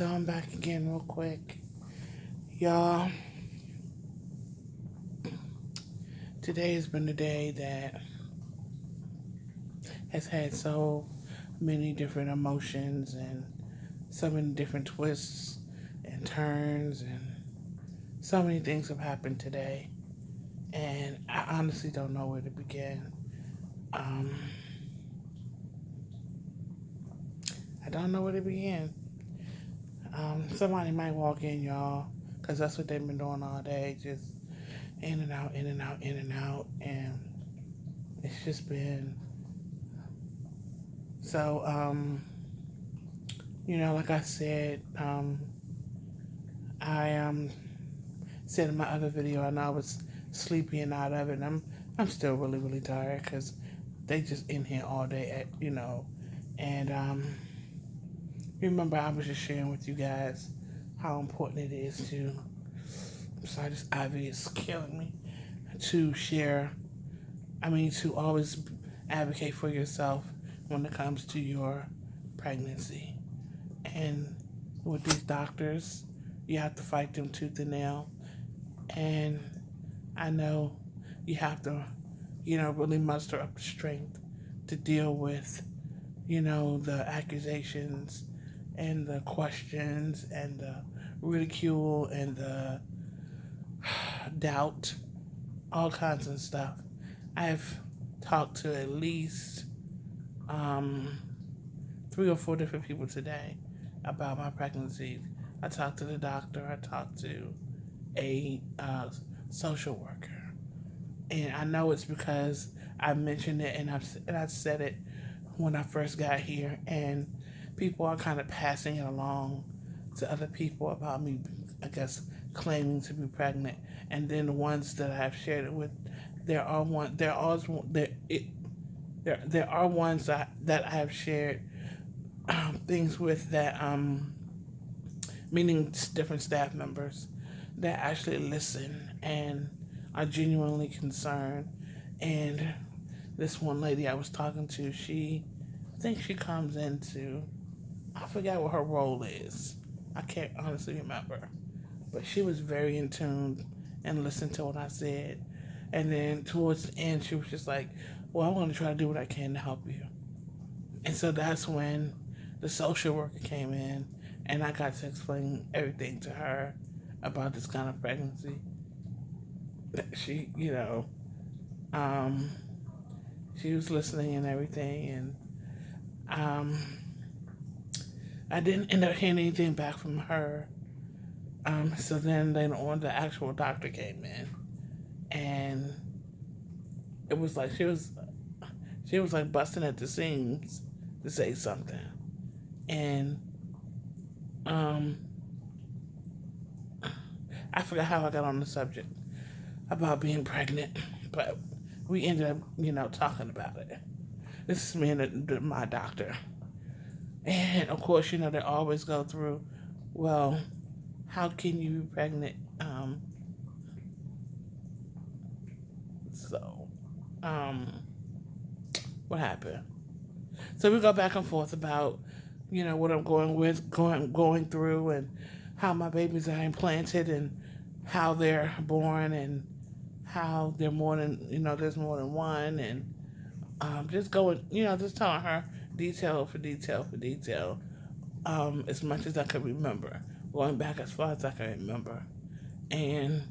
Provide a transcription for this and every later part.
So I'm back again real quick. Y'all, today has been a day that has had so many different emotions and so many different twists and turns, and so many things have happened today. And I honestly don't know where to begin. Um, I don't know where to begin. Somebody might walk in, y'all, because that's what they've been doing all day, just in and out, in and out, in and out. And it's just been so, like I said, I said in my other video, I know I was sleepy and out of it. And I'm still really, really tired because they just in here all day, and remember I was just sharing with you guys how important it is to. I'm sorry, this IV is killing me. To share, to always advocate for yourself when it comes to your pregnancy. And with these doctors, you have to fight them tooth and nail. And I know you have to, really muster up the strength to deal with, the accusations and the questions and the ridicule and the doubt, all kinds of stuff. I've talked to at least 3 or 4 different people today about my pregnancy. I talked to the doctor. I talked to a social worker, and I know it's because I mentioned it and I said it when I first got here, and people are kind of passing it along to other people about me, I guess, claiming to be pregnant, and then the ones that I've shared it with, there are ones that I have shared things with that meaning different staff members that actually listen and are genuinely concerned. And this one lady I was talking to, I think she comes into, I forgot what her role is. I can't honestly remember. But she was very in tune and listened to what I said. And then towards the end, she was just like, well, I'm going to try to do what I can to help you. And so that's when the social worker came in, and I got to explain everything to her about this kind of pregnancy. She, she was listening and everything, and I didn't end up hearing anything back from her. So then later on, the actual doctor came in, and it was like she was like busting at the seams to say something, and I forgot how I got on the subject about being pregnant, but we ended up, talking about it. This is me and my doctor, and of course, they always go through, well, how can you be pregnant? So, what happened? So we go back and forth about, what I'm going through, and how my babies are implanted, and how they're born, and how they're more than, there's more than one, and just going, just telling her detail for detail for detail, as much as I could remember, going back as far as I can remember, and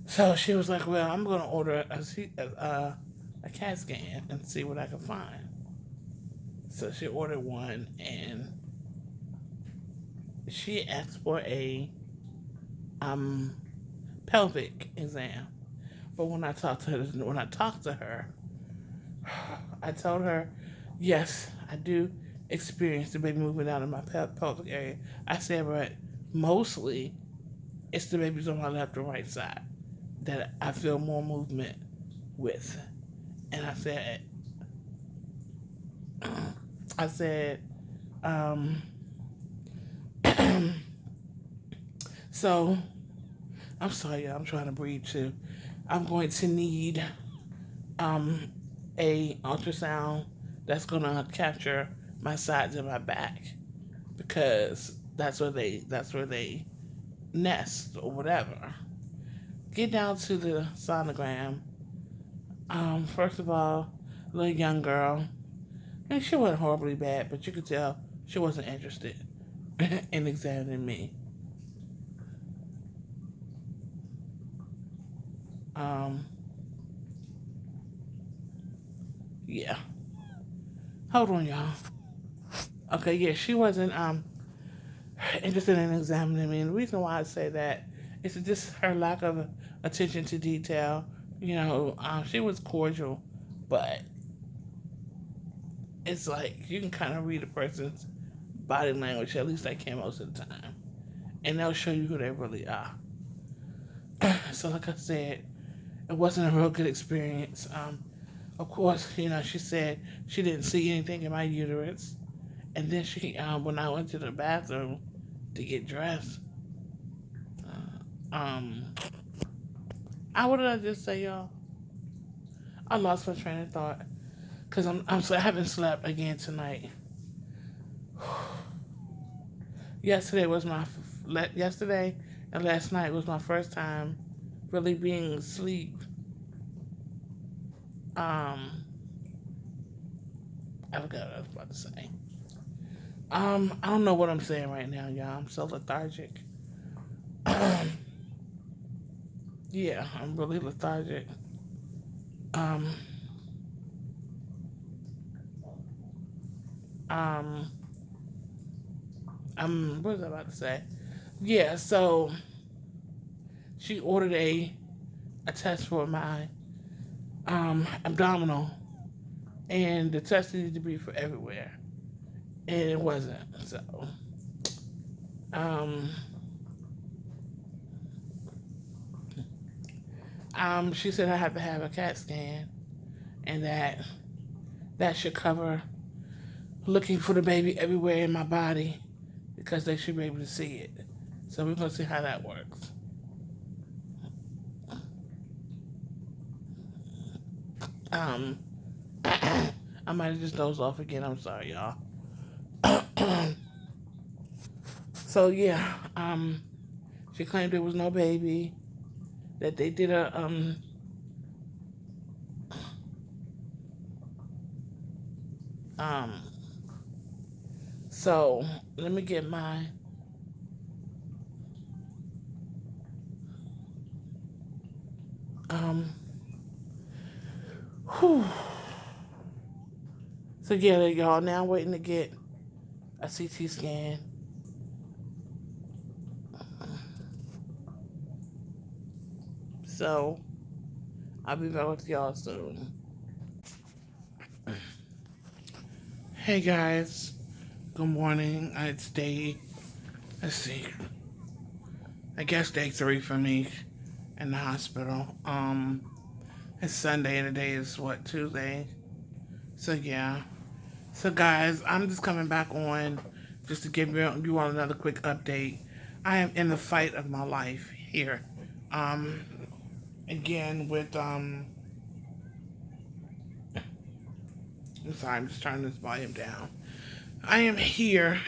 so she was like, well, I'm going to order a CAT scan and see what I can find. So she ordered one, and she asked for a pelvic exam. But when I talked to her, I told her, yes, I do experience the baby moving out of my pelvic area. I said, but mostly it's the babies on my left and right side that I feel more movement with. And I said, so I'm sorry, I'm trying to breathe too. I'm going to need a ultrasound that's gonna capture my sides and my back because that's where they nest or whatever. Get down to the sonogram. First of all, little young girl, and she wasn't horribly bad, but you could tell she wasn't interested in examining me. Um, yeah. Hold on, y'all. Okay, yeah, she wasn't interested in examining me. And the reason why I say that is just her lack of attention to detail. She was cordial, but it's like you can kind of read a person's body language. At least I can most of the time, and they'll show you who they really are. So, like I said, it wasn't a real good experience. Of course, she said she didn't see anything in my uterus, and then when I went to the bathroom to get dressed, um, what did I just say, y'all? I lost my train of thought because I haven't slept again tonight. Yesterday and last night was my first time really being asleep. Um, I forgot what I was about to say. I don't know what I'm saying right now, y'all. I'm so lethargic. Yeah, I'm really lethargic. Um, um, what was I about to say? Yeah, so she ordered a test for my abdominal, and the test needed to be for everywhere, and it wasn't. So, um, she said I have to have a CAT scan, and that should cover looking for the baby everywhere in my body because they should be able to see it. So we're gonna see how that works. Um, I might have just dozed off again. I'm sorry, y'all. So yeah, she claimed there was no baby. That they did a um. So let me get my um. Whew. So yeah, y'all now waiting to get a CT scan. So I'll be back with y'all soon. Hey guys, good morning. It's day, let's see, I guess day 3 for me in the hospital. It's Sunday and today is what, Tuesday? So yeah. So guys, I'm just coming back on just to give you all another quick update. I am in the fight of my life here. Um, Again with I'm sorry, I'm just turning this volume down. I am here,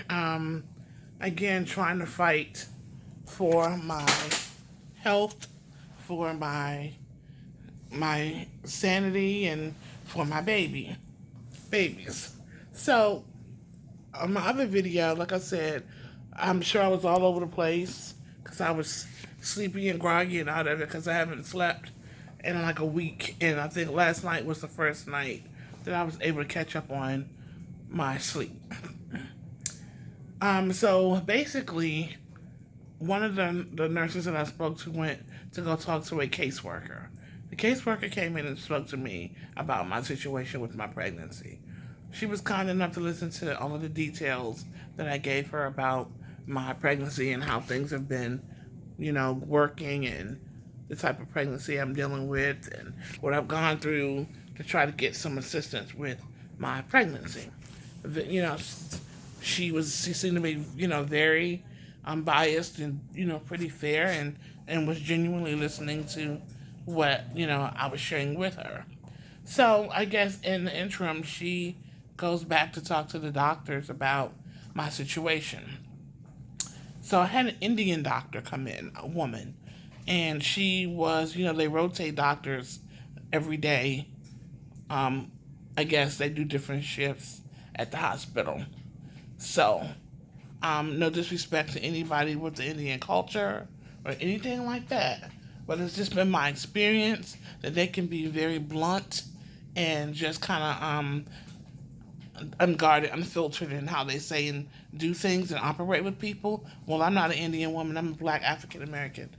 again, trying to fight for my health, for my sanity, and for my babies. So, on my other video, like I said, I'm sure I was all over the place because I was sleepy and groggy and out of it because I haven't slept in like a week. And I think last night was the first night that I was able to catch up on my sleep. So basically, one of the nurses that I spoke to went to go talk to a caseworker. The caseworker came in and spoke to me about my situation with my pregnancy. She was kind enough to listen to all of the details that I gave her about my pregnancy and how things have been, working, and the type of pregnancy I'm dealing with and what I've gone through to try to get some assistance with my pregnancy. You know, she seemed to be, very unbiased and, pretty fair, and was genuinely listening to what, I was sharing with her. So I guess in the interim, she goes back to talk to the doctors about my situation. So I had an Indian doctor come in, a woman, and she was, they rotate doctors every day. Um, I guess they do different shifts at the hospital. So, no disrespect to anybody with the Indian culture or anything like that, but it's just been my experience that they can be very blunt and just kind of unguarded, unfiltered in how they say and do things and operate with people. Well, I'm not an Indian woman. I'm a Black African American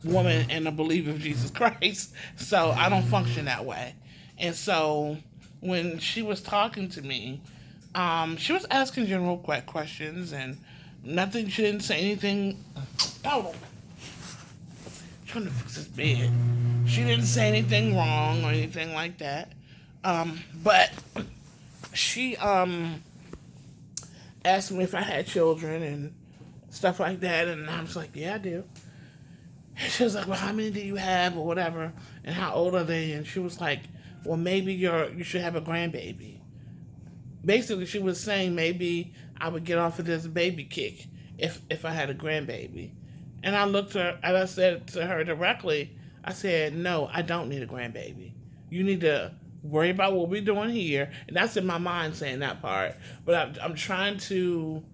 woman and a believer of Jesus Christ. So I don't function that way. And so when she was talking to me, she was asking general questions and nothing. She didn't say anything. Oh, trying to fix this bed. She didn't say anything wrong or anything like that. But she asked me if I had children and stuff like that, and I was like, yeah, I do. And she was like, well, how many do you have or whatever, and how old are they? And she was like, well, maybe you should have a grandbaby. Basically, she was saying maybe I would get off of this baby kick if I had a grandbaby. And I looked at her and I said to her directly, I said, no, I don't need a grandbaby. You need to worry about what we're doing here. And that's in my mind saying that part. But I'm trying to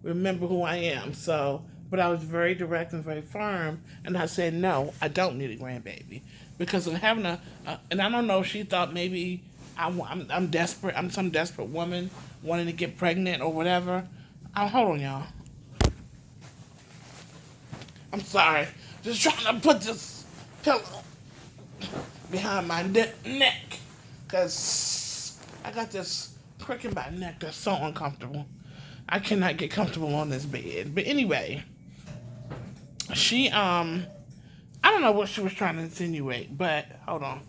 remember who I am. So, but I was very direct and very firm. And I said, no, I don't need a grandbaby. Because of having and I don't know if she thought maybe I'm desperate. I'm some desperate woman wanting to get pregnant or whatever. Hold on, y'all. I'm sorry. Just trying to put this pillow behind my neck. Because I got this prick in my neck that's so uncomfortable. I cannot get comfortable on this bed. But anyway, she, I don't know what she was trying to insinuate, but hold on.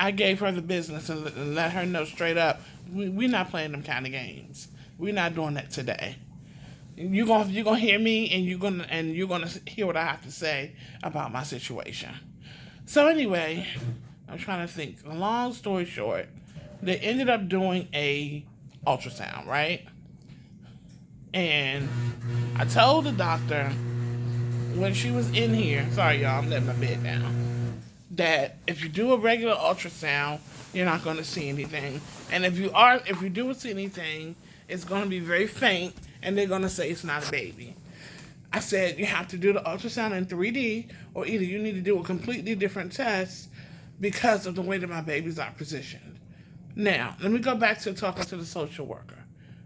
I gave her the business and let her know straight up, we're not playing them kind of games. We're not doing that today. You're gonna hear me, and you're gonna hear what I have to say about my situation. So anyway, I'm trying to think. Long story short, they ended up doing a ultrasound, right? And I told the doctor when she was in here. Sorry, y'all, I'm letting my bed down. That if you do a regular ultrasound, you're not going to see anything, and if you do see anything, it's going to be very faint, and they're going to say it's not a baby. I said you have to do the ultrasound in 3D, or either you need to do a completely different test because of the way that my babies are positioned. Now, let me go back to talking to the social worker.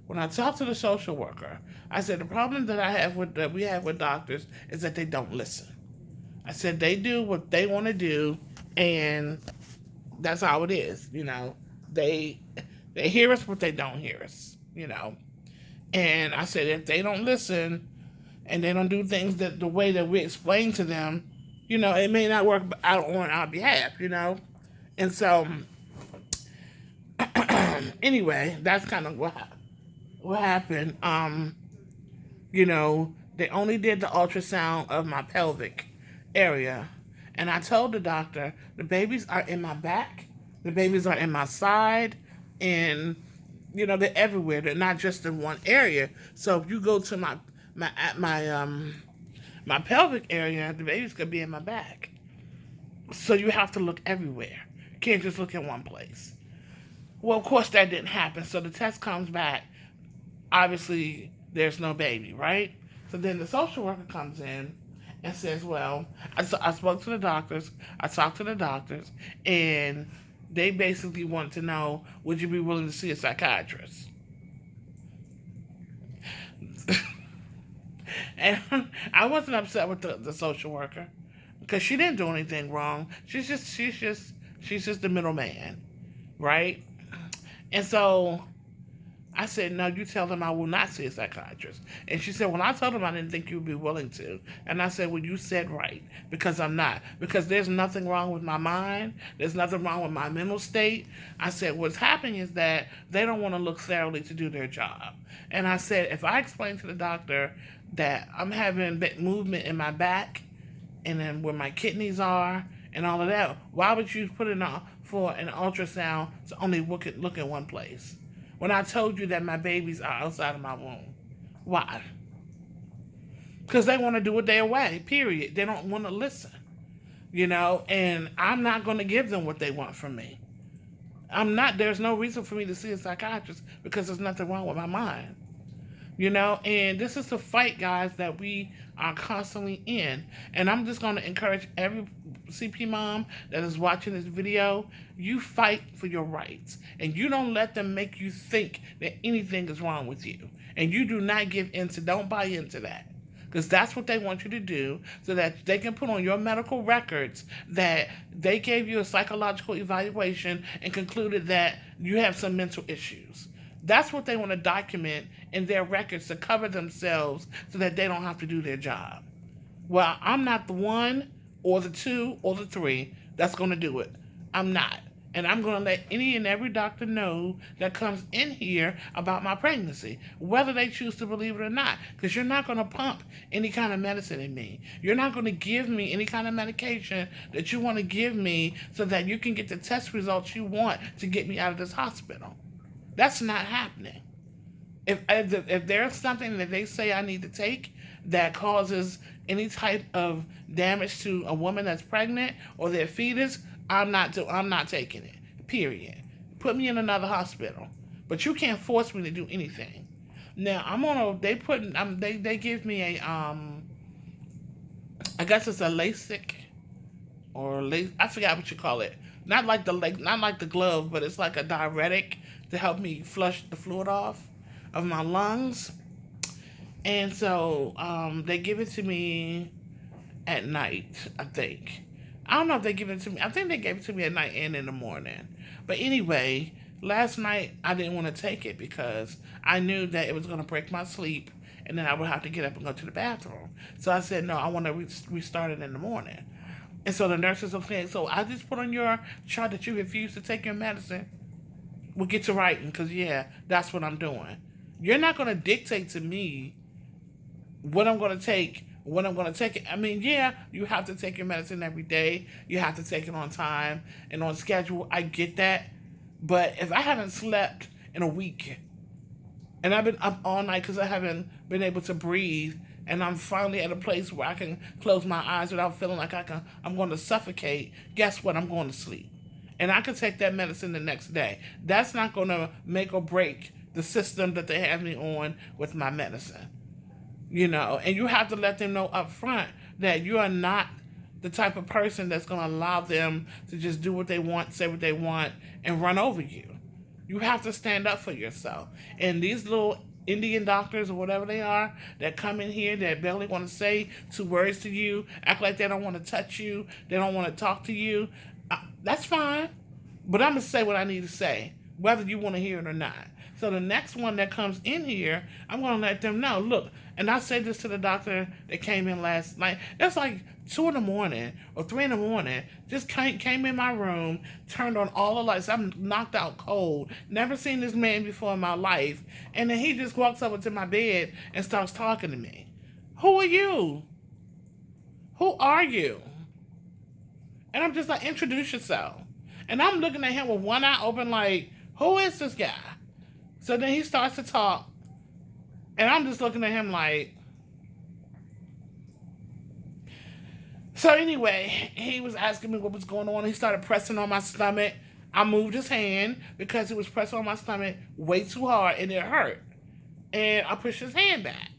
When I talked to the social worker, I said the problem that we have with doctors is that they don't listen. I said they do what they want to do, and that's how it is. They hear us, but they don't hear us. And I said if they don't listen and they don't do things that the way that we explain to them, it may not work out on our behalf. And so anyway, that's kind of what happened. They only did the ultrasound of my pelvic area. And I told the doctor, the babies are in my back, the babies are in my side, and they're everywhere. They're not just in one area. So if you go to my pelvic area, the babies could be in my back. So you have to look everywhere. You can't just look in one place. Well, of course that didn't happen. So the test comes back. Obviously, there's no baby, right? So then the social worker comes in and says, well, I spoke to the doctors, I talked to the doctors, and they basically want to know, would you be willing to see a psychiatrist? And I wasn't upset with the social worker because she didn't do anything wrong. She's just the middleman, right? And so I said, no, you tell them I will not see a psychiatrist. And she said, well, I told them I didn't think you would be willing to. And I said, well, you said right, because I'm not. Because there's nothing wrong with my mind. There's nothing wrong with my mental state. I said, what's happening is that they don't want to look thoroughly to do their job. And I said, if I explain to the doctor that I'm having movement in my back and then where my kidneys are and all of that, why would you put in a for an ultrasound to only look in one place? When I told you that my babies are outside of my womb. Why? Because they want to do it their way, period. They don't want to listen, and I'm not going to give them what they want from me. There's no reason for me to see a psychiatrist because there's nothing wrong with my mind. And this is the fight, guys, that we are constantly in. And I'm just going to encourage every CP mom that is watching this video, you fight for your rights. And you don't let them make you think that anything is wrong with you. And you do not don't buy into that. Because that's what they want you to do so that they can put on your medical records that they gave you a psychological evaluation and concluded that you have some mental issues. That's what they want to document in their records to cover themselves so that they don't have to do their job. Well, I'm not the one or the two or the three that's going to do it. I'm not. And I'm going to let any and every doctor know that comes in here about my pregnancy, whether they choose to believe it or not, because you're not going to pump any kind of medicine in me. You're not going to give me any kind of medication that you want to give me so that you can get the test results you want to get me out of this hospital. That's not happening. If there's something that they say I need to take that causes any type of damage to a woman that's pregnant or their fetus, I'm not taking it. Period. Put me in another hospital, but you can't force me to do anything. Now they give me a I guess it's a LASIK I forgot what you call it. Not like the glove, but it's like a diuretic to help me flush the fluid off of my lungs. And so they give it to me at night, I think. I don't know if they give it to me. I think they gave it to me at night and in the morning. But anyway, last night I didn't want to take it because I knew that it was going to break my sleep and then I would have to get up and go to the bathroom. So I said, no, I want to restart it in the morning. And so the nurses are saying, so I just put on your chart that you refuse to take your medicine. We'll get to writing because, yeah, that's what I'm doing. You're not going to dictate to me what I'm going to take when I'm going to take it. I mean, yeah, you have to take your medicine every day. You have to take it on time and on schedule. I get that. But if I haven't slept in a week and I've been up all night because I haven't been able to breathe and I'm finally at a place where I can close my eyes without feeling like I'm going to suffocate, guess what? I'm going to sleep. And I can take that medicine the next day. That's not going to make or break the system that they have me on with my medicine. And you have to let them know up front that you are not the type of person that's going to allow them to just do what they want, say what they want, and run over you. You have to stand up for yourself. And these little Indian doctors or whatever they are that come in here that barely want to say 2 words to you, act like they don't want to touch you, they don't want to talk to you, that's fine. But I'm going to say what I need to say, whether you want to hear it or not. So the next one that comes in here, I'm going to let them know, look, and I said this to the doctor that came in last night. It's like 2 in the morning or 3 in the morning. Just came in my room, turned on all the lights. I'm knocked out cold. Never seen this man before in my life. And then he just walks over to my bed and starts talking to me. Who are you? Who are you? And I'm just like, introduce yourself. And I'm looking at him with one eye open like, who is this guy? So then he starts to talk. And I'm just looking at him like... So anyway, he was asking me what was going on. He started pressing on my stomach. I moved his hand because he was pressing on my stomach way too hard and it hurt. And I pushed his hand back.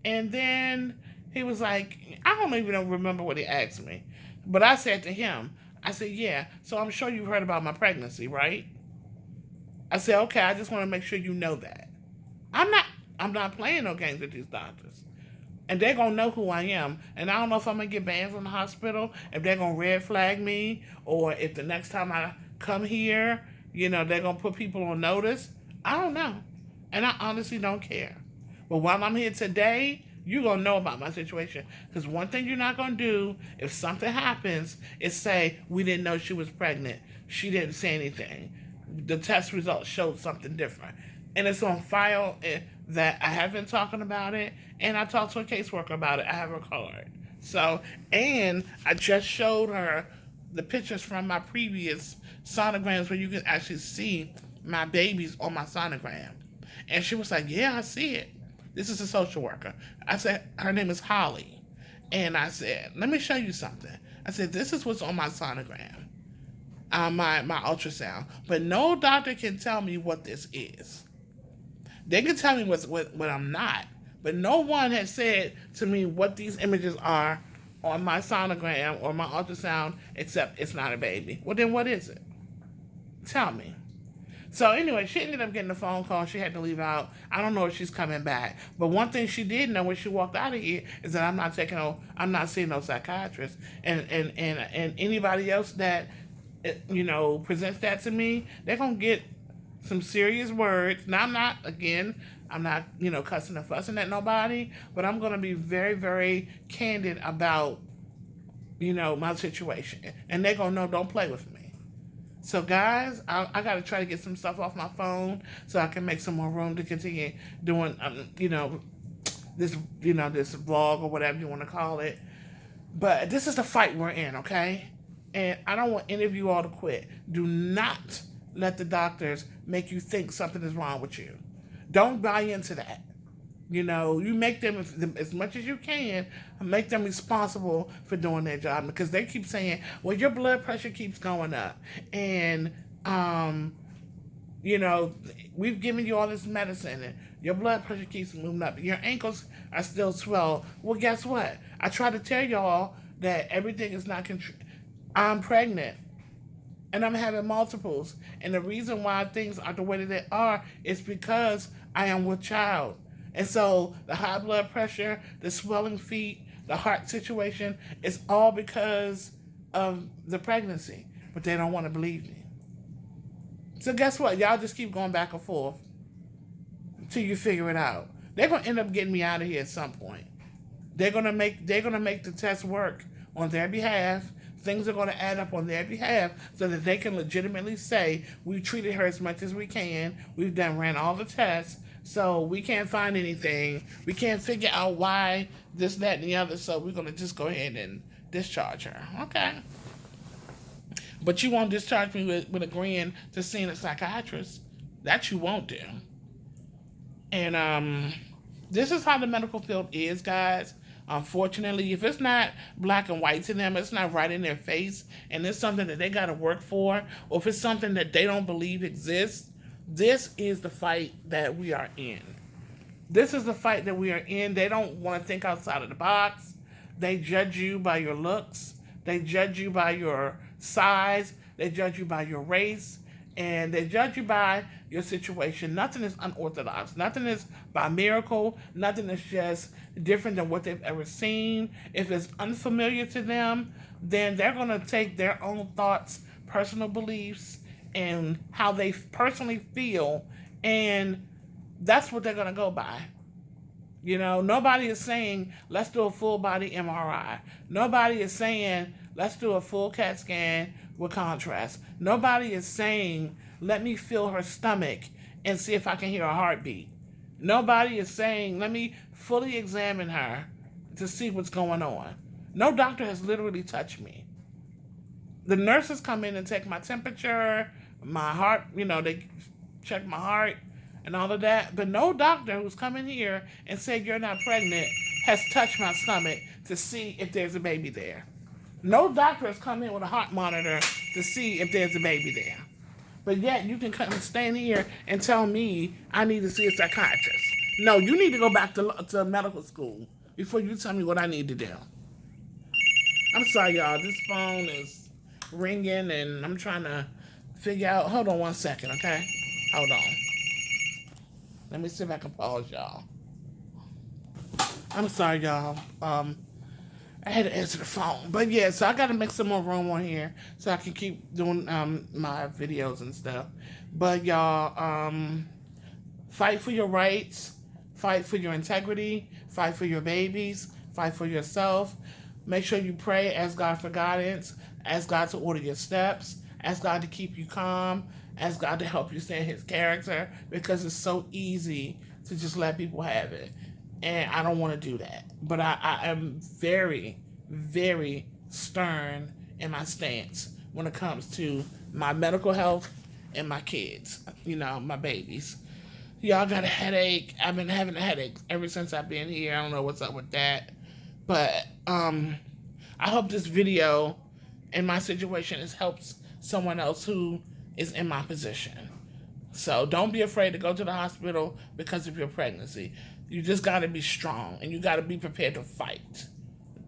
And then he was like, I don't even remember what he asked me. But I said to him, I said, yeah, so I'm sure you've heard about my pregnancy, right? I said, okay, I just want to make sure you know that. I'm not playing no games with these doctors. And they're going to know who I am. And I don't know if I'm going to get banned from the hospital, if they're going to red flag me, or if the next time I come here, they're going to put people on notice. I don't know. And I honestly don't care. But while I'm here today, you're going to know about my situation. Because one thing you're not going to do, if something happens, is say, we didn't know she was pregnant. She didn't say anything. The test results showed something different. And it's on file that I have been talking about it, and I talked to a caseworker about it. I have her card. So, and I just showed her the pictures from my previous sonograms where you can actually see my babies on my sonogram. And she was like, yeah, I see it. This is a social worker. I said, her name is Holly. And I said, let me show you something. I said, this is what's on my sonogram, my ultrasound. But no doctor can tell me what this is. They can tell me what I'm not. But no one has said to me what these images are on my sonogram or my ultrasound, except it's not a baby. Well, then what is it? Tell me. So anyway, she ended up getting a phone call. She had to leave out. I don't know if she's coming back. But one thing she did know when she walked out of here is that I'm not seeing no psychiatrist. And anybody else that presents that to me, they're gonna get some serious words. Now I'm not cussing and fussing at nobody, but I'm gonna be very, very candid about my situation, and they're gonna know don't play with me. So guys, I got to try to get some stuff off my phone so I can make some more room to continue doing, this vlog or whatever you want to call it. But this is the fight we're in, okay? And I don't want any of you all to quit. Do not let the doctors make you think something is wrong with you. Don't buy into that. You make them, as much as you can, make them responsible for doing their job, because they keep saying, well, your blood pressure keeps going up. And, we've given you all this medicine and your blood pressure keeps moving up. Your ankles are still swelled. Well, guess what? I try to tell y'all that everything is not I'm pregnant. And I'm having multiples. And the reason why things are the way that they are is because I am with child. And so the high blood pressure, the swelling feet, the heart situation is all because of the pregnancy. But they don't want to believe me. So guess what? Y'all just keep going back and forth until you figure it out. They're going to end up getting me out of here at some point. They're going to make the test work on their behalf. Things are going to add up on their behalf so that they can legitimately say, we treated her as much as we can. We've ran all the tests. So we can't find anything. We can't figure out why this, that, and the other. So we're going to just go ahead and discharge her. Okay. But you won't discharge me with agreeing to seeing a psychiatrist. That you won't do. And this is how the medical field is, guys. Unfortunately, if it's not black and white to them, it's not right in their face, and it's something that they got to work for, or if it's something that they don't believe exists, this is the fight that we are in. This is the fight that we are in. They don't want to think outside of the box. They judge you by your looks. They judge you by your size. They judge you by your race. And they judge you by your situation. Nothing is unorthodox. Nothing is by miracle. Nothing is just different than what they've ever seen. If it's unfamiliar to them, then they're going to take their own thoughts, personal beliefs, and how they personally feel, and that's what they're going to go by. Nobody is saying, let's do a full body MRI. Nobody is saying, let's do a full CAT scan with contrast. Nobody is saying, let me feel her stomach and see if I can hear a heartbeat. Nobody is saying, let me fully examine her to see what's going on. No doctor has literally touched me. The nurses come in and take my temperature, my heart, they check my heart and all of that. But no doctor who's come in here and said you're not pregnant has touched my stomach to see if there's a baby there. No doctor has come in with a heart monitor to see if there's a baby there. But yet you can come and stand here and tell me I need to see a psychiatrist. No, you need to go back to medical school before you tell me what I need to do. I'm sorry, y'all. This phone is ringing and I'm trying to figure out. Hold on one second, okay? Hold on. Let me see if I can pause y'all. I'm sorry, y'all. I had to answer the phone. But yeah, so I got to make some more room on here so I can keep doing my videos and stuff. But y'all, fight for your rights. Fight for your integrity. Fight for your babies. Fight for yourself. Make sure you pray, ask God for guidance. Ask God to order your steps. Ask God to keep you calm. Ask God to help you stay in His character, because it's so easy to just let people have it. And I don't want to do that. But I am very, very stern in my stance when it comes to my medical health and my kids, my babies. Y'all got a headache. I've been having a headache ever since I've been here. I don't know what's up with that. But I hope this video and my situation helps someone else who is in my position. So don't be afraid to go to the hospital because of your pregnancy. You just got to be strong and you got to be prepared to fight.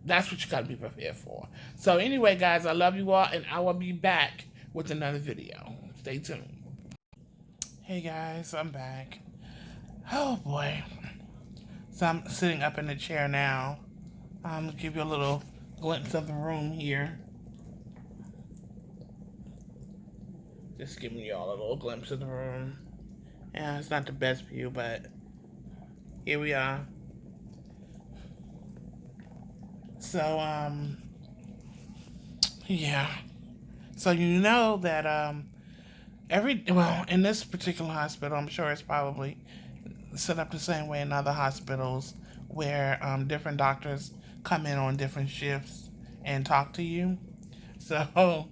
That's what you got to be prepared for. So anyway, guys, I love you all, and I will be back with another video. Stay tuned. Hey guys, I'm back. Oh boy. So I'm sitting up in the chair now. I'm going to give you a little glimpse of the room here. Just giving you all a little glimpse of the room. Yeah, it's not the best view, but here we are. So, yeah. So you know that in this particular hospital, I'm sure it's probably set up the same way in other hospitals where different doctors come in on different shifts and talk to you. So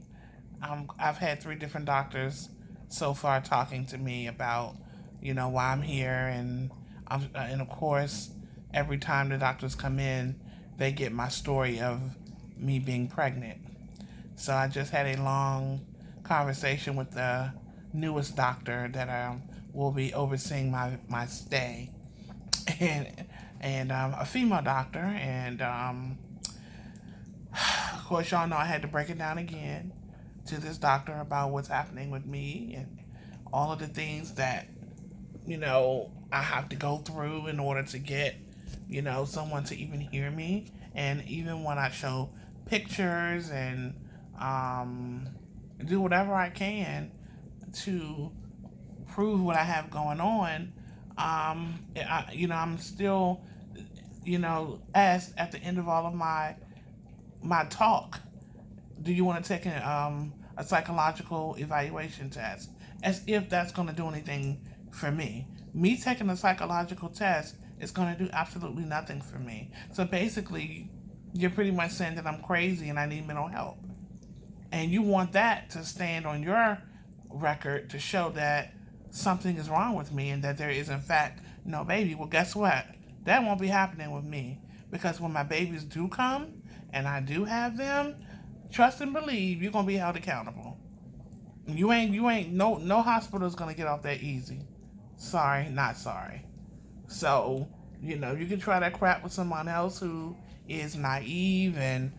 I've had 3 different doctors so far talking to me about, why I'm here, and of course, every time the doctors come in, they get my story of me being pregnant. So I just had a long conversation with the newest doctor that will be overseeing my stay, and a female doctor, and of course, y'all know I had to break it down again to this doctor about what's happening with me and all of the things that, I have to go through in order to get, someone to even hear me. And even when I show pictures and do whatever I can to prove what I have going on, I'm still, asked at the end of all of my talk, do you want to take a psychological evaluation test? As if that's going to do anything for me. Me taking a psychological test is going to do absolutely nothing for me. So basically, you're pretty much saying that I'm crazy and I need mental help. And you want that to stand on your record to show that something is wrong with me and that there is, in fact, no baby. Well, guess what? That won't be happening with me. Because when my babies do come, and I do have them, trust and believe you're gonna be held accountable. No hospital is gonna get off that easy. Sorry, not sorry. So, you can try that crap with someone else who is naive and,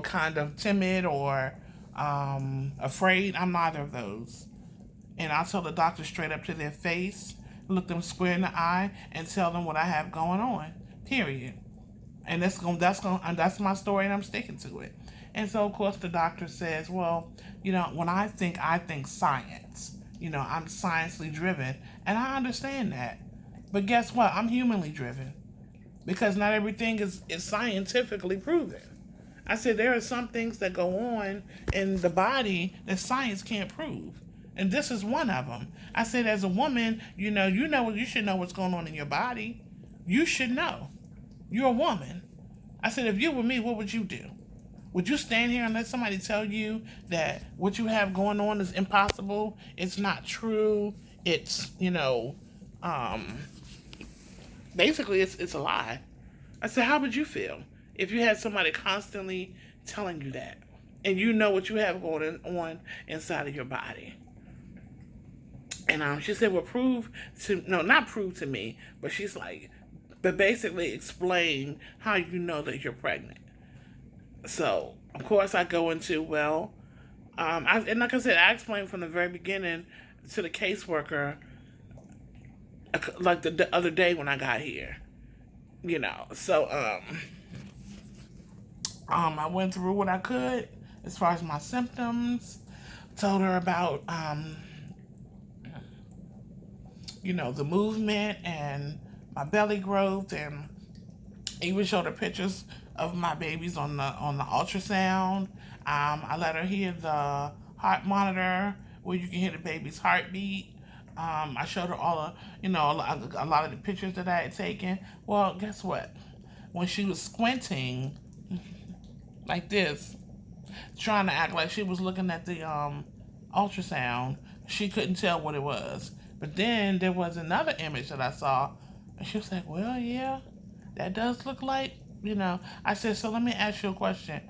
kind of timid or afraid. I'm neither of those. And I'll tell the doctor straight up to their face, look them square in the eye, and tell them what I have going on. Period. And that's my story, and I'm sticking to it. And so, of course, the doctor says, well, when I think science. I'm sciencely driven, and I understand that. But guess what? I'm humanly driven, because not everything is scientifically proven. I said there are some things that go on in the body that science can't prove. And this is one of them. I said, as a woman, you should know what's going on in your body. You should know. You're a woman. I said, if you were me, what would you do? Would you stand here and let somebody tell you that what you have going on is impossible? It's not true. It's, basically it's a lie. I said, how would you feel if you had somebody constantly telling you that and you know what you have going on inside of your body? And she said, well, not prove to me, but she's like, but basically explain how you know that you're pregnant. So, of course, I go into, and like I said, I explained from the very beginning to the caseworker, like the other day when I got here, So, I went through what I could as far as my symptoms, told her about, the movement and my belly growth, and even showed her pictures of my babies on the ultrasound. I let her hear the heart monitor where you can hear the baby's heartbeat. I showed her all of, a lot of the pictures that I had taken. Well, guess what? When she was squinting like this, trying to act like she was looking at the ultrasound, she couldn't tell what it was. But then there was another image that I saw, and she was like, well, yeah, that does look like, I said, so let me ask you a question.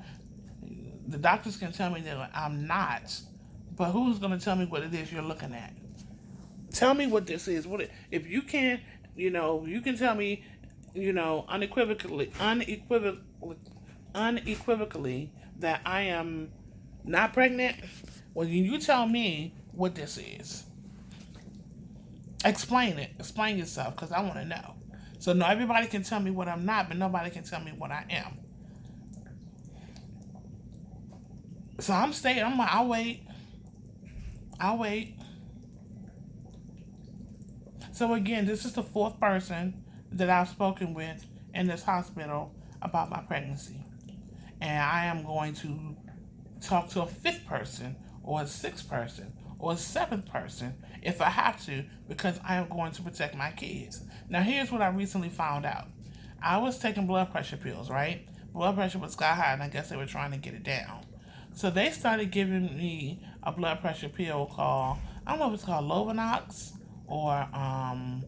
The doctors can tell me that I'm not, but who's going to tell me what it is you're looking at? Tell me what this is. If you can, you can tell me, unequivocally that I am not pregnant. Well, you tell me what this is. Explain it. Explain yourself, because I want to know. So no, everybody can tell me what I'm not, but nobody can tell me what I am. So I'm staying. I'll wait. I'll wait. So again, this is the fourth person that I've spoken with in this hospital about my pregnancy. And I am going to talk to a fifth person or a sixth person or a seventh person if I have to, because I am going to protect my kids. Now, here's what I recently found out. I was taking blood pressure pills, right? Blood pressure was sky high, and I guess they were trying to get it down. So they started giving me a blood pressure pill called, I don't know if it's called Lovenox or I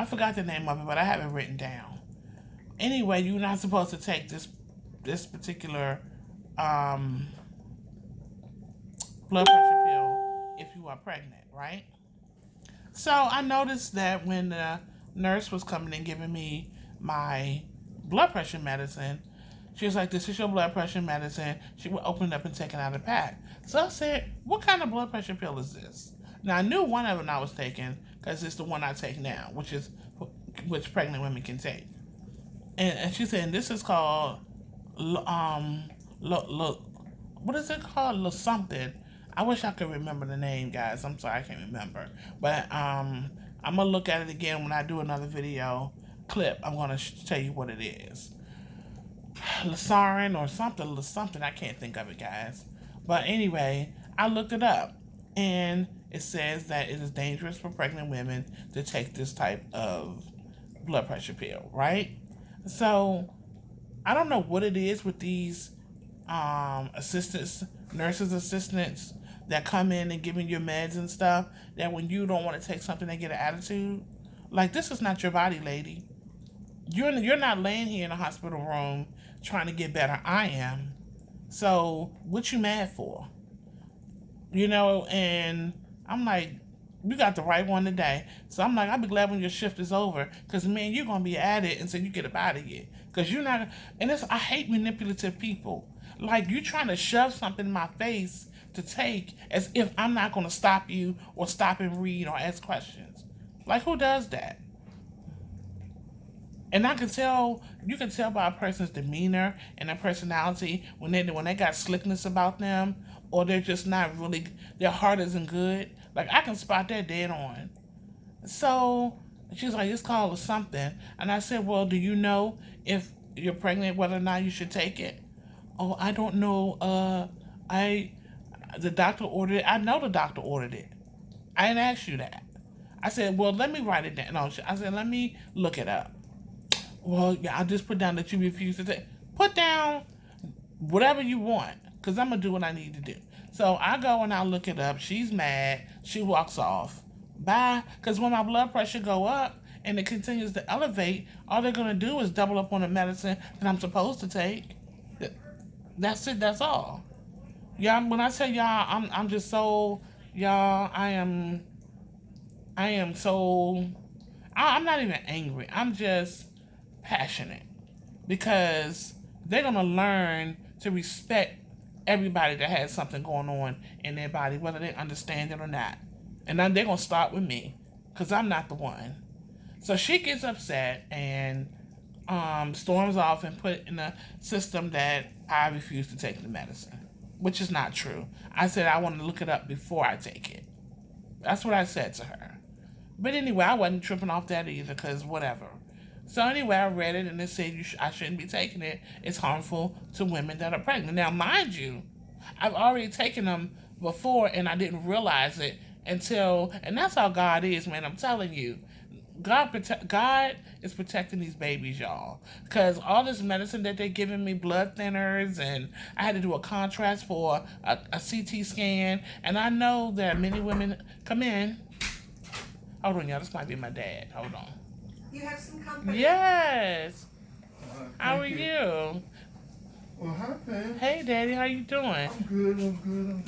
forgot the name of it, but I have it written down. Anyway, you're not supposed to take this particular blood pressure pill if you are pregnant, right? So I noticed that when the nurse was coming and giving me my blood pressure medicine, she was like, this is your blood pressure medicine. She would open it up and take it out of the pack. So I said, what kind of blood pressure pill is this? Now, I knew one of them I was taking because it's the one I take now, which pregnant women can take. And she said, this is called, what is it called? Something. I wish I could remember the name, guys. I'm sorry, I can't remember. But I'm going to look at it again when I do another video clip. I'm going to tell you what it is. Asserting or something. I can't think of it, guys. But anyway, I looked it up. And it says that it is dangerous for pregnant women to take this type of blood pressure pill, right? So I don't know what it is with these nurses assistants that come in and giving you meds and stuff, that when you don't want to take something, they get an attitude. Like, this is not your body, lady. You're not laying here in a hospital room trying to get better. I am. So what you mad for? And I'm like, you got the right one today. So I'm like, I'll be glad when your shift is over, because, man, you're going to be at it until you get up out of here. Because you're not, and I hate manipulative people. Like, you trying to shove something in my face to take as if I'm not going to stop you or stop and read or ask questions. Like, who does that? And you can tell by a person's demeanor and their personality when they got slickness about them, or they're just not really, their heart isn't good. Like, I can spot that dead on. So she's like, it's called something. And I said, well, do you know if you're pregnant, whether or not you should take it? Oh, I don't know. The doctor ordered it. I know the doctor ordered it. I didn't ask you that. I said, well, let me write it down. No, I said, let me look it up. Well, yeah, I'll just put down that you refuse to take. Put down whatever you want, because I'm going to do what I need to do. So I go and I look it up. She's mad. She walks off. Bye. Because when my blood pressure go up and it continues to elevate, all they're going to do is double up on the medicine that I'm supposed to take. That's it. That's all. Y'all, when I tell y'all, I'm just so, y'all, I'm so, I'm not even angry. I'm just passionate, because they're going to learn to respect everybody that has something going on in their body, whether they understand it or not. And then they're going to start with me, because I'm not the one. So she gets upset and storms off and put in a system that I refuse to take the medicine, which is not true. I said I want to look it up before I take it. That's what I said to her. But anyway, I wasn't tripping off that either, because whatever. So anyway, I read it, and it said I shouldn't be taking it. It's harmful to women that are pregnant. Now, mind you, I've already taken them before, and I didn't realize it until, and that's how God is, man. I'm telling you. God is protecting these babies, y'all. Because all this medicine that they're giving me, blood thinners, and I had to do a contrast for a CT scan. And I know that many women come in. Hold on, y'all. This might be my dad. Hold on. You have some company. Yes. How are you. you? Well, hi, Pam. Hey, Daddy. How you doing? I'm good.